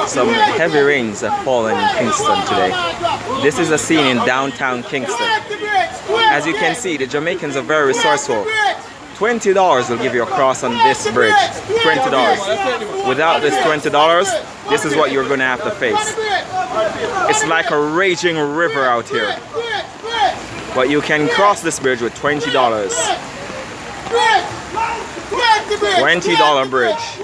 Some heavy rains have fallen in Kingston today. This is a scene in downtown Kingston. As you can see, the Jamaicans are very resourceful. $20 will give you a cross on this bridge. $20. Without this $20, this is what you're going to have to face. It's like a raging river out here. But you can cross this bridge with $20. $20 bridge.